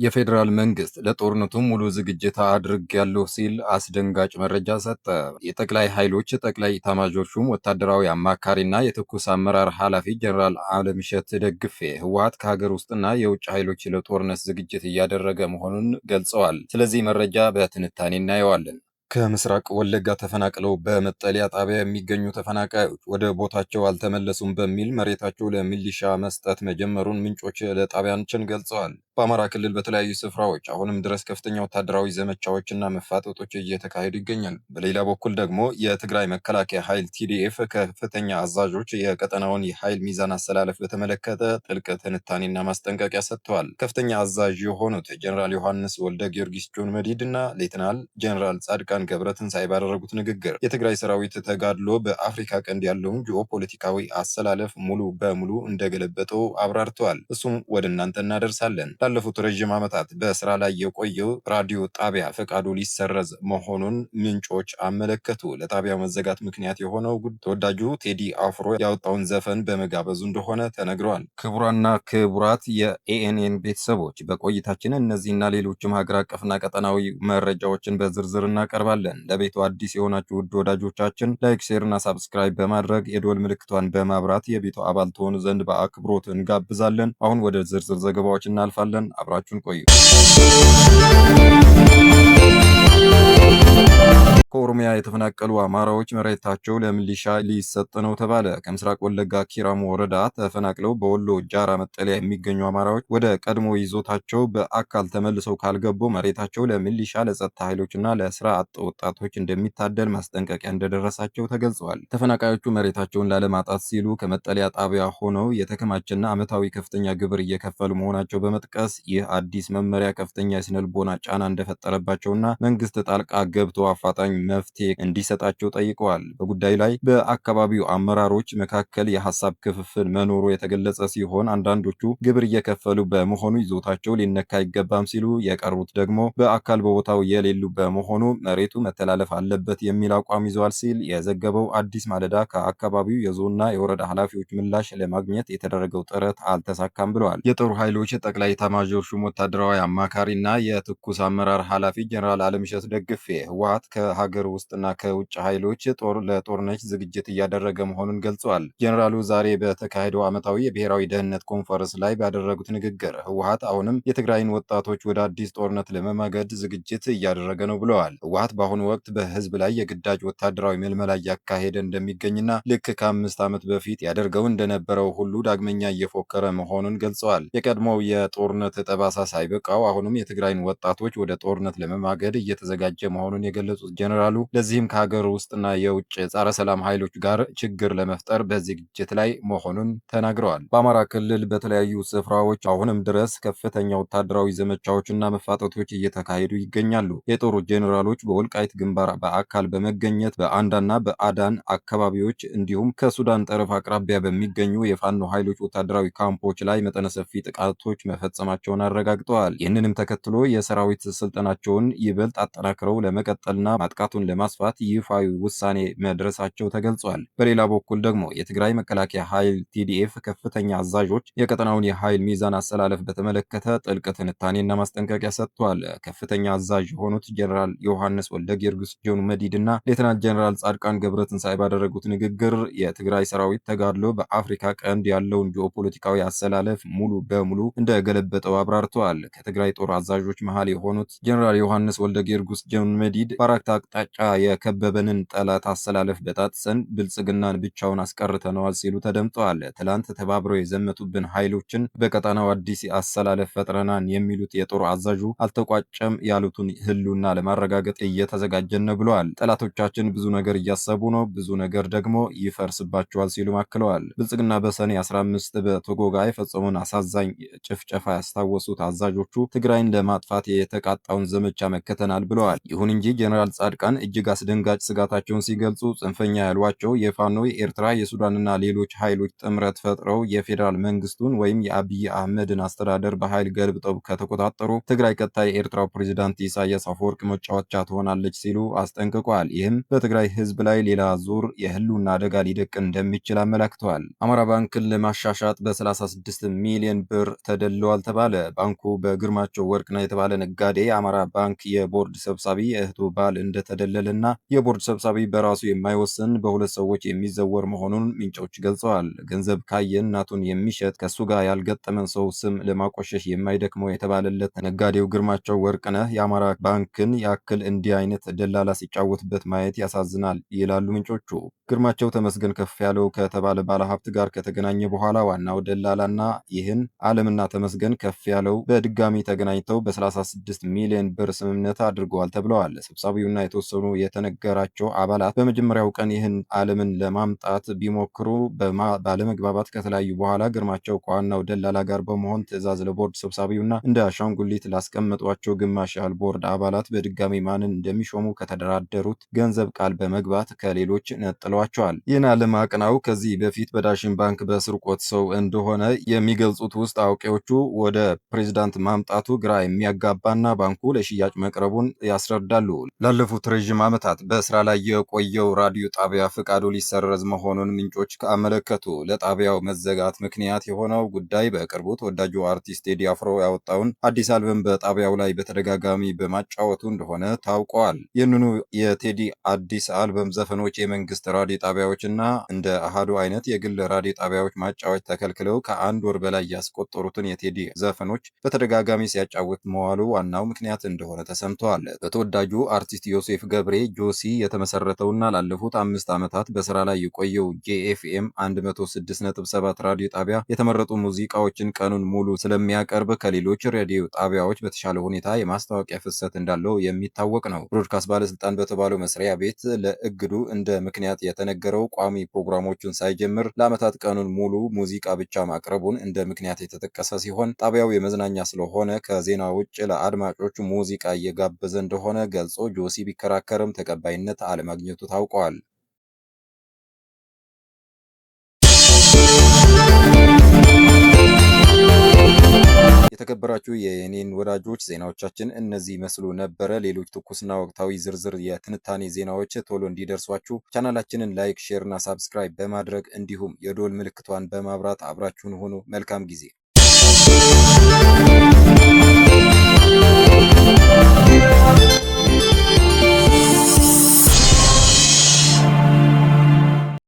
የፌዴራል መንግስት ለጦርነቱ ሙሉ ዝግጅት አድርጌያለሁ ሲል አስደንጋጭ መረጃ ሰጠ። የጠቅላይ ኃይሎች ጠቅላይ ኤታማዦር ሹም ወታደራዊ አማካሪና የትኩስ አመራር ኃላፊ ጀነራል አለምሸት ደግፌ ህወሓት ከሀገር ውስጥና የውጭ ኃይሎች ለጦርነት ዝግጅት እያደረገ መሆኑን ገልጸዋል። ስለዚህ መረጃ በትንታኔ እናየዋለን። ከምስራቅ ወለጋ ተፈናቅለው በመጠለያ ጣቢያ የሚገኙ ተፈናቃዮች ወደ ቦታቸው አልተመለሱም በሚል መሬታቸው ለሚሊሻ መስጠት መጀመሩን ምንጮች ለጣቢያችን ገልጸዋል። በአማራ ክልል በተለያዩ ስፍራዎች አሁንም ድረስ ከፍተኛ ወታደራዊ ዘመቻዎችና መፋጠጦች እየተካሄዱ ይገኛሉ። በሌላ በኩል ደግሞ የትግራይ መከላከያ ኃይል ቲዲኤፍ ከፍተኛ አዛዦች የቀጠናውን የኃይል ሚዛን አሰላለፍ በተመለከተ ጥልቅ ትንታኔና ማስጠንቀቂያ ሰጥተዋል። ከፍተኛ አዛዥ የሆኑት ጀነራል ዮሐንስ ወልደ ጊዮርጊስ ጆን መዲድ እና ሌተናል ጀነራል ጻድቃን ገብረትንሳኤ ባደረጉት ንግግር የትግራይ ሰራዊት ተጋድሎ በአፍሪካ ቀንድ ያለውን ጂኦፖለቲካዊ አሰላለፍ ሙሉ በሙሉ እንደገለበጠው አብራርተዋል። እሱም ወደ እናንተ እናደርሳለን። ላለፉት ረዥም ዓመታት በስራ ላይ የቆየው ራዲዮ ጣቢያ ፈቃዱ ሊሰረዝ መሆኑን ምንጮች አመለከቱ። ለጣቢያው መዘጋት ምክንያት የሆነው ተወዳጁ ቴዲ አፍሮ ያወጣውን ዘፈን በመጋበዙ እንደሆነ ተነግሯል። ክቡራና ክቡራት የኤኤንኤን ቤተሰቦች በቆይታችን እነዚህና ሌሎችም ሀገር አቀፍና ቀጠናዊ መረጃዎችን በዝርዝር እናቀርባለን። ለቤቱ አዲስ የሆናችሁ ውድ ወዳጆቻችን ላይክ፣ ሼር እና ሳብስክራይብ በማድረግ የደወል ምልክቷን በማብራት የቤቱ አባል ትሆኑ ዘንድ በአክብሮት እንጋብዛለን። አሁን ወደ ዝርዝር ዘገባዎች እናልፋለን። አብራችሁን ቆዩ። ከኦሮሚያ የተፈናቀሉ አማራዎች መሬታቸው ለሚሊሻ ሊሰጥ ነው ተባለ። ከምስራቅ ወለጋ ኪራሙ ወረዳ ተፈናቅለው በወሎ ጃራ መጠለያ የሚገኙ አማራዎች ወደ ቀድሞ ይዞታቸው በአካል ተመልሰው ካልገቡ መሬታቸው ለሚሊሻ፣ ለጸጥታ ኃይሎችና ለስራ አጥ ወጣቶች እንደሚታደል ማስጠንቀቂያ እንደደረሳቸው ተገልጸዋል። ተፈናቃዮቹ መሬታቸውን ላለማጣት ሲሉ ከመጠለያ ጣቢያ ሆነው የተከማቸና ዓመታዊ ከፍተኛ ግብር እየከፈሉ መሆናቸው በመጥቀስ ይህ አዲስ መመሪያ ከፍተኛ የስነልቦና ጫና እንደፈጠረባቸውና መንግስት ጣልቃ ገብቶ አፋጣኝ መፍትሄ እንዲሰጣቸው ጠይቀዋል። በጉዳዩ ላይ በአካባቢው አመራሮች መካከል የሐሳብ ክፍፍል መኖሩ የተገለጸ ሲሆን አንዳንዶቹ ግብር እየከፈሉ በመሆኑ ይዞታቸው ሊነካ አይገባም ሲሉ፣ የቀሩት ደግሞ በአካል በቦታው የሌሉ በመሆኑ መሬቱ መተላለፍ አለበት የሚል አቋም ይዘዋል ሲል የዘገበው አዲስ ማለዳ ከአካባቢው የዞንና የወረዳ ኃላፊዎች ምላሽ ለማግኘት የተደረገው ጥረት አልተሳካም ብለዋል። የጦር ኃይሎች ጠቅላይ ኤታማዦር ሹም ወታደራዊ አማካሪና የትኩስ አመራር ኃላፊ ጀነራል አለምሸት ደግፌ ህወሓት ከሀገር ውስጥና ከውጭ ኃይሎች ለጦርነት ዝግጅት እያደረገ መሆኑን ገልጸዋል። ጀነራሉ ዛሬ በተካሄደው ዓመታዊ የብሔራዊ ደህንነት ኮንፈረንስ ላይ ባደረጉት ንግግር ህወሓት አሁንም የትግራይን ወጣቶች ወደ አዲስ ጦርነት ለመማገድ ዝግጅት እያደረገ ነው ብለዋል። ህወሓት በአሁኑ ወቅት በህዝብ ላይ የግዳጅ ወታደራዊ መልመላ እያካሄደ እንደሚገኝና ልክ ከ5 ዓመት በፊት ያደርገው እንደነበረው ሁሉ ዳግመኛ እየፎከረ መሆኑን ገልጸዋል። የቀድሞው የጦርነት ጠባሳ ሳይበቃው አሁንም የትግራይን ወጣቶች ወደ ጦርነት ለመማገድ እየተዘጋጀ መሆኑን የገለጹት ጀነራሉ ለዚህም ከሀገር ውስጥና የውጭ ጸረ ሰላም ኃይሎች ጋር ችግር ለመፍጠር በዝግጅት ላይ መሆኑን ተናግረዋል። በአማራ ክልል በተለያዩ ስፍራዎች አሁንም ድረስ ከፍተኛ ወታደራዊ ዘመቻዎችና መፋጠቶች እየተካሄዱ ይገኛሉ። የጦሩ ጄኔራሎች በወልቃይት ግንባር በአካል በመገኘት በአንዳና በአዳን አካባቢዎች እንዲሁም ከሱዳን ጠረፍ አቅራቢያ በሚገኙ የፋኖ ኃይሎች ወታደራዊ ካምፖች ላይ መጠነ ሰፊ ጥቃቶች መፈጸማቸውን አረጋግጠዋል። ይህንንም ተከትሎ የሰራዊት ስልጠናቸውን ይበልጥ አጠናክረው ለመቀጠልና ማጥቃቱን ለማስፋት ይፋዊ ውሳኔ መድረሳቸው ተገልጿል። በሌላ በኩል ደግሞ የትግራይ መከላከያ ኃይል ቲዲኤፍ ከፍተኛ አዛዦች የቀጠናውን የኃይል ሚዛን አሰላለፍ በተመለከተ ጥልቅ ትንታኔና ማስጠንቀቂያ ሰጥቷል። ከፍተኛ አዛዥ የሆኑት ጀነራል ዮሐንስ ወልደ ጊዮርጊስ ጆን መዲድ እና ሌተናንት ጀነራል ጻድቃን ገብረትንሳኤ ባደረጉት ንግግር የትግራይ ሰራዊት ተጋድሎ በአፍሪካ ቀንድ ያለውን ጂኦፖለቲካዊ አሰላለፍ ሙሉ በሙሉ እንደገለበጠው አብራርተዋል። ከትግራይ ጦር አዛዦች መሃል የሆኑት ጀነራል ዮሐንስ ወልደ ጊዮርጊስ ጆን መዲድ በአራት አቅጣጫ የከበበንን ጠላት አሰላለፍ በጣጥሰን ብልጽግናን ብቻውን አስቀርተነዋል ሲሉ ተደምጠዋል። ትላንት ተባብረው የዘመቱብን ኃይሎችን በቀጠናው አዲስ አሰላለፍ ፈጥረናን የሚሉት የጦር አዛዡ አልተቋጨም ያሉትን ህልውና ለማረጋገጥ እየተዘጋጀን ነው ብለዋል። ጠላቶቻችን ብዙ ነገር እያሰቡ ነው፣ ብዙ ነገር ደግሞ ይፈርስባቸዋል ሲሉ አክለዋል። ብልጽግና በሰኔ 15 በቶጎጋ የፈጸመውን አሳዛኝ ጭፍጨፋ ያስታወሱት አዛዦቹ ትግራይን ለማጥፋት የተቃጣውን ዘመቻ መከተናል ብለዋል። ይሁን እንጂ ጀነራል ጻድቃን ቀን እጅግ አስደንጋጭ ስጋታቸውን ሲገልጹ ጽንፈኛ ያሏቸው የፋኖ የኤርትራ የሱዳንና ሌሎች ኃይሎች ጥምረት ፈጥረው የፌዴራል መንግስቱን ወይም የአብይ አህመድን አስተዳደር በኃይል ገልብጠው ከተቆጣጠሩ ትግራይ ቀጣይ የኤርትራው ፕሬዝዳንት ኢሳያስ አፈወርቅ መጫወቻ ትሆናለች ሲሉ አስጠንቅቋል። ይህም በትግራይ ህዝብ ላይ ሌላ ዙር የህልውና አደጋ ሊደቅን እንደሚችል አመላክተዋል። አማራ ባንክን ለማሻሻጥ በ36 ሚሊዮን ብር ተደልሏል ተባለ። ባንኩ በግርማቸው ወርቅነህ የተባለ ነጋዴ የአማራ ባንክ የቦርድ ሰብሳቢ የእህቱ ባል እንደተደለለና የቦርድ ሰብሳቢ በራሱ የማይወስን በሁለት ሰዎች የሚዘወር መሆኑን ምንጮች ገልጸዋል። ገንዘብ ካየ እናቱን የሚሸጥ ከሱ ጋር ያልገጠመን ሰው ስም ለማቆሸሽ የማይደክመው የተባለለት ነጋዴው ግርማቸው ወርቅነህ የአማራ ባንክን ያክል እንዲህ አይነት ደላላ ሲጫወትበት ማየት ያሳዝናል ይላሉ ምንጮቹ። ግርማቸው ተመስገን ከፍ ያለው ከተባለ ባለሀብት ጋር ከተገናኘ በኋላ ዋናው ደላላና ይህን አለምና ተመስገን ከፍ ያለው በድጋሚ ተገናኝተው በ36 ሚሊዮን ብር ስምምነት አድርገዋል ተብለዋል። ሰብሳቢውና የተወሰኑ የተነገራቸው አባላት በመጀመሪያው ቀን ይህን አለምን ለማምጣት ቢሞክሩ ባለመግባባት ከተለያዩ በኋላ ግርማቸው ከዋናው ደላላ ጋር በመሆን ትዕዛዝ ለቦርድ ሰብሳቢውና እንደ አሻንጉሊት ላስቀመጧቸው ግማሽ ያህል ቦርድ አባላት በድጋሚ ማንን እንደሚሾሙ ከተደራደሩት ገንዘብ ቃል በመግባት ከሌሎች ነጥለዋቸዋል። ይህን አለም አቅናው ከዚህ በፊት በዳሽን ባንክ በስርቆት ሰው እንደሆነ የሚገልጹት ውስጥ አዋቂዎቹ ወደ ፕሬዝዳንት ማምጣቱ ግራ የሚያጋባና ባንኩ ለሽያጭ መቅረቡን ያስረዳሉ። ላለፉት ረዥም ዓመታት በስራ ላይ የቆየው ራዲዮ ጣቢያ ፍቃዱ ሊሰረዝ መሆኑን ምንጮች አመለከቱ። ለጣቢያው መዘጋት ምክንያት የሆነው ጉዳይ በቅርቡ ተወዳጁ አርቲስት ቴዲ አፍሮ ያወጣውን አዲስ አልበም በጣቢያው ላይ በተደጋጋሚ በማጫወቱ እንደሆነ ታውቋል። ይህንኑ የቴዲ አዲስ አልበም ዘፈኖች የመንግስት ራዲዮ ጣቢያዎችና እንደ አሃዱ አይነት የግል ራዲዮ ጣቢያዎች ማጫወት ተከልክለው ከአንድ ወር በላይ ያስቆጠሩትን የቴዲ ዘፈኖች በተደጋጋሚ ሲያጫውት መዋሉ ዋናው ምክንያት እንደሆነ ተሰምተዋል። በተወዳጁ አርቲስት ዮሴፍ ገብሬ ጆሲ የተመሰረተውና ላለፉት 5 ዓመታት በስራ ላይ የቆየው ጄኤፍኤም 106.7 ራዲዮ ጣቢያ የተመረጡ ሙዚቃዎችን ቀኑን ሙሉ ስለሚያቀርብ ከሌሎች ሬዲዮ ጣቢያዎች በተሻለ ሁኔታ የማስታወቂያ ፍሰት እንዳለው የሚታወቅ ነው። ብሮድካስት ባለስልጣን በተባለው መስሪያ ቤት ለእግዱ እንደ ምክንያት የተነገረው ቋሚ ፕሮግራሞቹን ሳይጀምር ለዓመታት ቀኑን ሙሉ ሙዚቃ ብቻ ማቅረቡን እንደ ምክንያት የተጠቀሰ ሲሆን ጣቢያው የመዝናኛ ስለሆነ ከዜና ውጭ ለአድማጮቹ ሙዚቃ እየጋበዘ እንደሆነ ገልጾ ጆሲ ቢከራከርም ተቀባይነት አለማግኘቱ ታውቋል። የተከበራችሁ የኔን ወዳጆች ዜናዎቻችን እነዚህ መስሉ ነበረ። ሌሎች ትኩስና ወቅታዊ ዝርዝር የትንታኔ ዜናዎች ቶሎ እንዲደርሷችሁ ቻናላችንን ላይክ፣ ሼር እና ሳብስክራይብ በማድረግ እንዲሁም የዶል ምልክቷን በማብራት አብራችሁን ሁኑ። መልካም ጊዜ።